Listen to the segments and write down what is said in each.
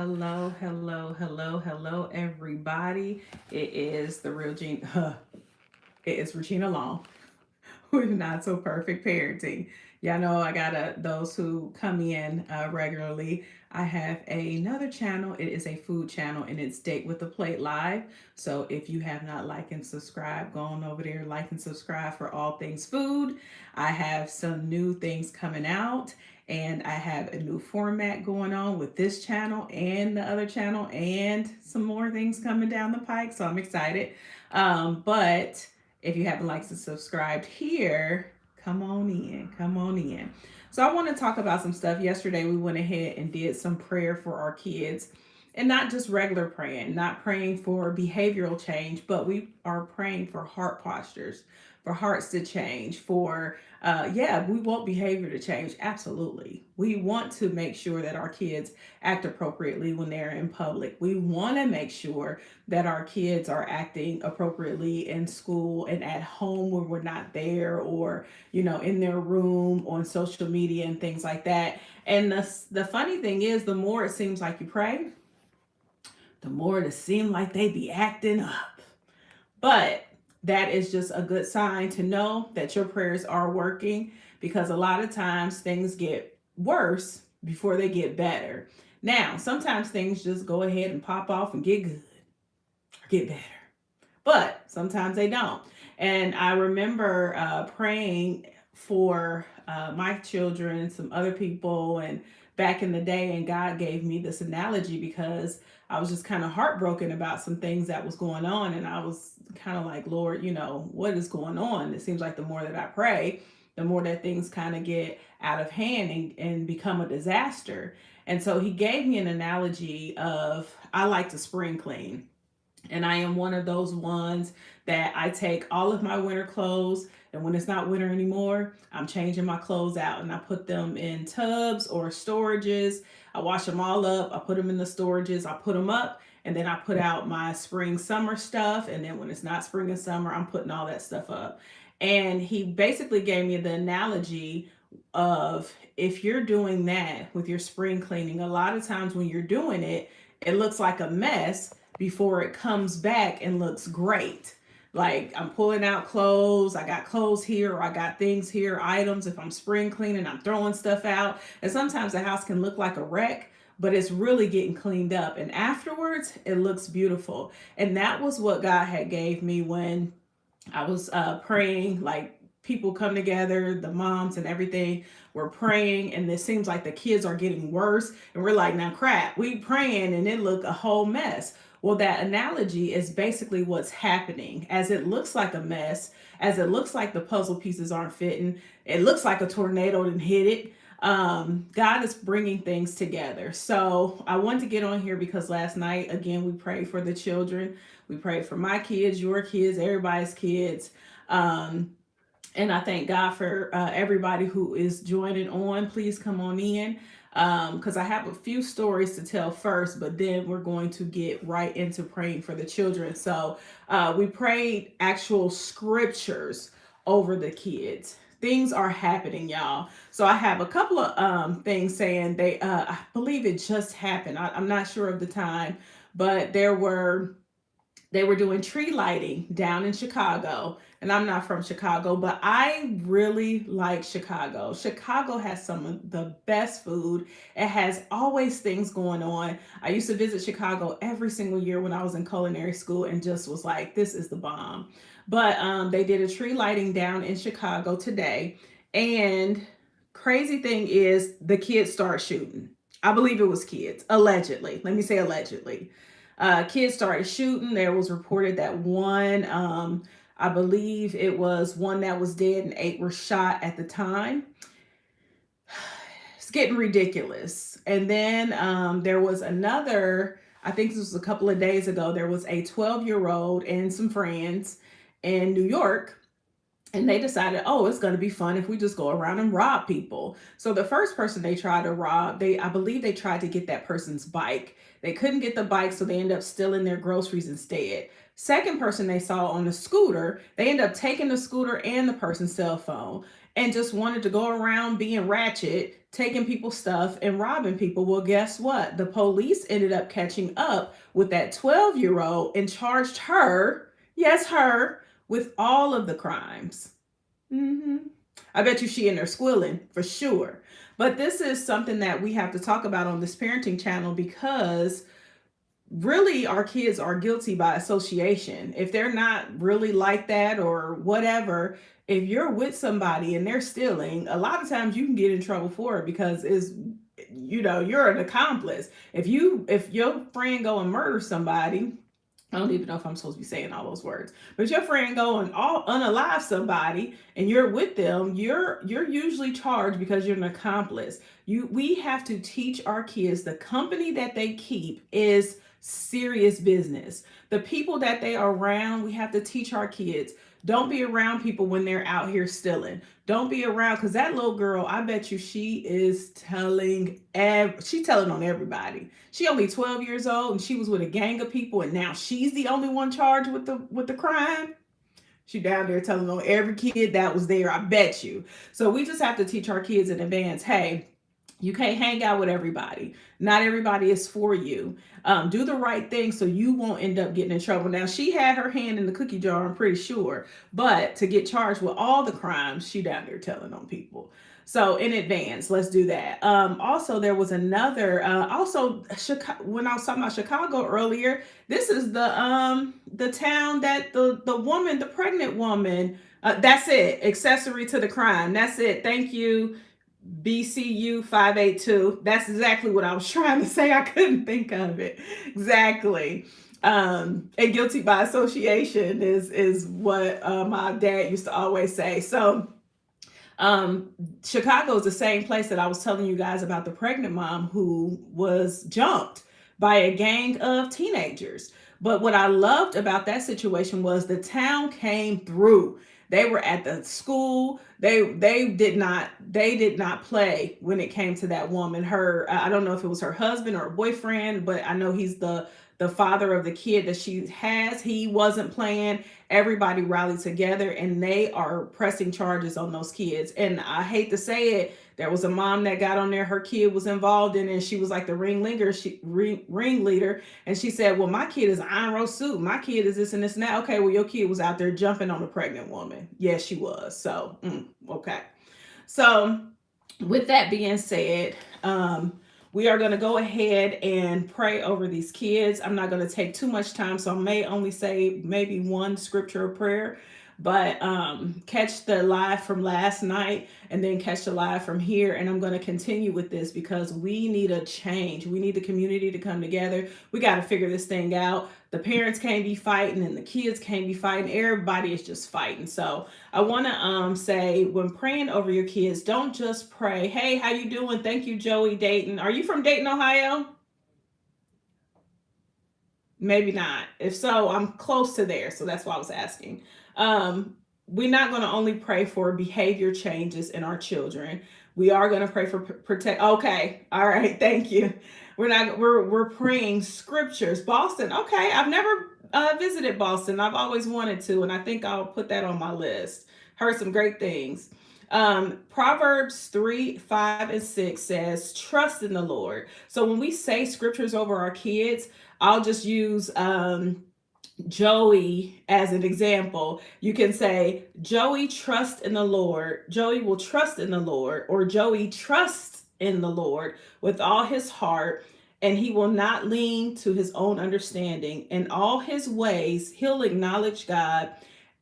Hello, everybody. It is the real Gina. It is Regina Long with Not So Perfect Parenting. Y'all know I got those who come in regularly. I have another channel. It is a food channel and it's Date with the Plate Live. So if you have not liked and subscribed, go on over there, like and subscribe for all things food. I have some new things coming out and I have a new format going on with this channel and the other channel and some more things coming down the pike. So I'm excited. But if you haven't liked and subscribed here, come on in. Come on in. So I want to talk about some stuff. Yesterday we went ahead and did some prayer for our kids. And not just regular praying, not praying for behavioral change, but we are praying for heart postures, for hearts to change, for we want behavior to change. Absolutely. We want to make sure that our kids act appropriately when they're in public. We want to make sure that our kids are acting appropriately in school and at home when we're not there, or in their room, on social media and things like that. And the funny thing is, the more it seems like you pray, the more it seems like they be acting up. But that is just a good sign to know that your prayers are working, because a lot of times things get worse before they get better. Now, sometimes things just go ahead and pop off and get good or get better, but sometimes they don't. And I remember praying for my children, some other people, and back in the day, and God gave me this analogy because I was just kind of heartbroken about some things that was going on, and I was kind of like, Lord, what is going on? It seems like the more that I pray, the more that things kind of get out of hand and become a disaster. And so he gave me an analogy of, I like to spring clean. And I am one of those ones that I take all of my winter clothes, and when it's not winter anymore, I'm changing my clothes out and I put them in tubs or storages. I wash them all up, I put them in the storages, I put them up, and then I put out my spring summer stuff. And then when it's not spring and summer, I'm putting all that stuff up. And he basically gave me the analogy of, if you're doing that with your spring cleaning, a lot of times when you're doing it, it looks like a mess before it comes back and looks great. Like, I'm pulling out clothes, I got clothes here, or I got things here, items. If I'm spring cleaning, I'm throwing stuff out. And sometimes the house can look like a wreck, but it's really getting cleaned up. And afterwards, it looks beautiful. And that was what God had gave me when I was praying. Like, people come together, the moms and everything, we're praying, and it seems like the kids are getting worse, and we're like, now crap, we praying and it look a whole mess. Well, that analogy is basically what's happening. As it looks like a mess, as it looks like the puzzle pieces aren't fitting, it looks like a tornado didn't hit it. God is bringing things together. So I wanted to get on here because last night, again, we prayed for the children. We prayed for my kids, your kids, everybody's kids. Um, and I thank God for everybody who is joining on. Please come on in, because I have a few stories to tell first, but then we're going to get right into praying for the children. So we prayed actual scriptures over the kids. Things are happening, y'all. So I have a couple of things saying I believe it just happened. I'm not sure of the time, but they were doing tree lighting down in Chicago. And I'm not from Chicago, but I really like Chicago. Chicago has some of the best food. It has always things going on. I used to visit Chicago every single year when I was in culinary school and just was like, this is the bomb. But they did a tree lighting down in Chicago today. And crazy thing is, the kids start shooting. I believe it was kids, allegedly. Let me say allegedly. Kids started shooting. There was reported that one, I believe it was one that was dead and eight were shot at the time. It's getting ridiculous. And then there was another, I think this was a couple of days ago, there was a 12-year-old and some friends in New York, and they decided, oh, it's going to be fun if we just go around and rob people. So the first person they tried to rob, I believe they tried to get that person's bike. They couldn't get the bike, so they ended up stealing their groceries instead. Second person they saw on the scooter, they ended up taking the scooter and the person's cell phone. and just wanted to go around being ratchet, taking people's stuff and robbing people. Well, guess what? The police ended up catching up with that 12-year-old and charged her, yes, her, with all of the crimes. Hmm. I bet you she in there squilling for sure. But this is something that we have to talk about on this parenting channel, because really our kids are guilty by association. If they're not really like that or whatever, if you're with somebody and they're stealing, a lot of times you can get in trouble for it, because it's, you're an accomplice. If your friend go and murder somebody, I don't even know if I'm supposed to be saying all those words, but your friend go and all unalive somebody and you're with them, you're usually charged because you're an accomplice. We have to teach our kids the company that they keep is serious business. The people that they are around, we have to teach our kids. Don't be around people when they're out here stealing. Don't be around, because that little girl, I bet you she is she's telling on everybody. She only 12 years old and she was with a gang of people, and now she's the only one charged with the crime. She down there telling on every kid that was there, I bet you. So we just have to teach our kids in advance, hey, you can't hang out with everybody. Not everybody is for you. Do the right thing so you won't end up getting in trouble. Now, she had her hand in the cookie jar, I'm pretty sure. But to get charged with all the crimes, she down there telling on people. So in advance, let's do that. Also, there was another. Also, Chicago, when I was talking about Chicago earlier, this is the town that the woman, the pregnant woman. That's it. Accessory to the crime. That's it. Thank you. BCU 582. That's exactly what I was trying to say. I couldn't think of it. Exactly. And guilty by association is what my dad used to always say. So um, Chicago is the same place that I was telling you guys about the pregnant mom who was jumped by a gang of teenagers. But what I loved about that situation was the town came through. They were at the school. They did not play when it came to that woman. I don't know if it was her husband or boyfriend, but I know he's the father of the kid that she has. He wasn't playing. Everybody rallied together and they are pressing charges on those kids. And I hate to say it, there was a mom that got on there, her kid was involved in it, and she was like the ringleader. And she said, well, my kid is iron roast soup. My kid is this and this and that. Okay, well, your kid was out there jumping on a pregnant woman. Yes, she was. So, okay. So, with that being said, we are going to go ahead and pray over these kids. I'm not going to take too much time, so I may only say maybe one scripture or prayer, but catch the live from last night and then catch the live from here. And I'm going to continue with this because we need a change. We need the community to come together. We got to figure this thing out. The parents can't be fighting and the kids can't be fighting. Everybody is just fighting. So I want to say, when praying over your kids, don't just pray, hey, how you doing? Thank you, Joey Dayton. Are you from Dayton, Ohio? Maybe not. If so, I'm close to there. So that's why I was asking. We're not going to only pray for behavior changes in our children. We are going to pray for protect. Okay. All right. Thank you. We're praying scriptures. Boston. Okay. I've never visited Boston. I've always wanted to, and I think I'll put that on my list. Heard some great things. Proverbs 3, 5, and 6 says, trust in the Lord. So when we say scriptures over our kids, I'll just use Joey as an example. You can say, Joey trust in the Lord. Joey will trust in the Lord, or Joey trusts in the Lord with all his heart, and he will not lean to his own understanding. In all his ways, he'll acknowledge God,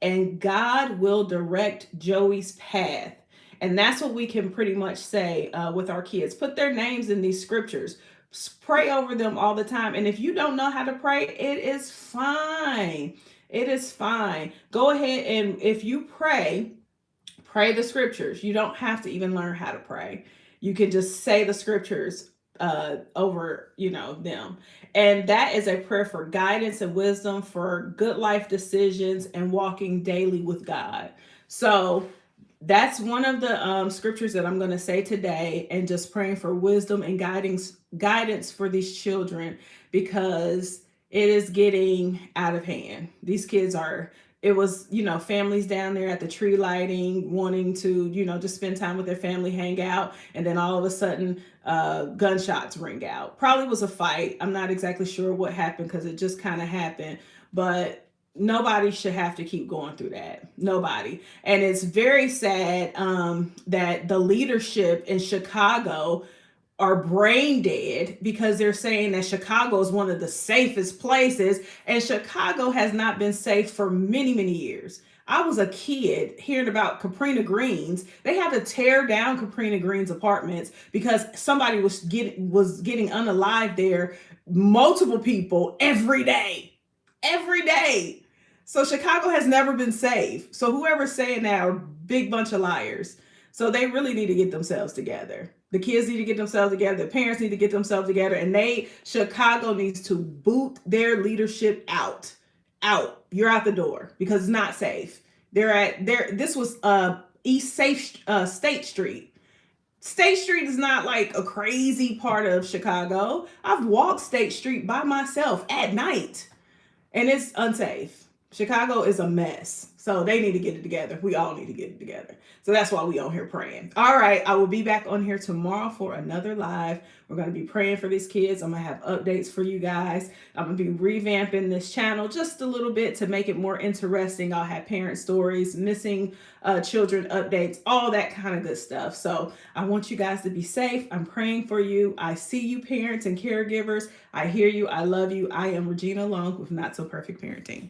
and God will direct Joey's path. And that's what we can pretty much say with our kids. Put their names in these scriptures. Pray over them all the time. And if you don't know how to pray, it is fine. It is fine. Go ahead, and if you pray the scriptures. You don't have to even learn how to pray. You can just say the scriptures over them. And that is a prayer for guidance and wisdom, for good life decisions and walking daily with God. So that's one of the scriptures that I'm going to say today, and just praying for wisdom and guidance for these children, because it is getting out of hand. These kids are, it was, families down there at the tree lighting, wanting to, just spend time with their family, hang out, and then all of a sudden, gunshots ring out. Probably was a fight. I'm not exactly sure what happened because it just kind of happened, but nobody should have to keep going through that. Nobody. And it's very sad that the leadership in Chicago are brain dead because they're saying that Chicago is one of the safest places, and Chicago has not been safe for many, many years. I was a kid hearing about Caprina Greens. They had to tear down Caprina Greens apartments because somebody was getting unalived there, multiple people every day. Every day. So Chicago has never been safe. So whoever's saying that are a big bunch of liars. So they really need to get themselves together. The kids need to get themselves together. The parents need to get themselves together. And Chicago needs to boot their leadership out. Out. You're out the door because it's not safe. This was East Safe State Street. State Street is not like a crazy part of Chicago. I've walked State Street by myself at night and it's unsafe. Chicago is a mess. So they need to get it together. We all need to get it together. So that's why we on here praying. All right, I will be back on here tomorrow for another live. We're going to be praying for these kids. I'm going to have updates for you guys. I'm going to be revamping this channel just a little bit to make it more interesting. I'll have parent stories, missing children updates, all that kind of good stuff. So I want you guys to be safe. I'm praying for you. I see you, parents and caregivers. I hear you. I love you. I am Regina Long with Not So Perfect Parenting.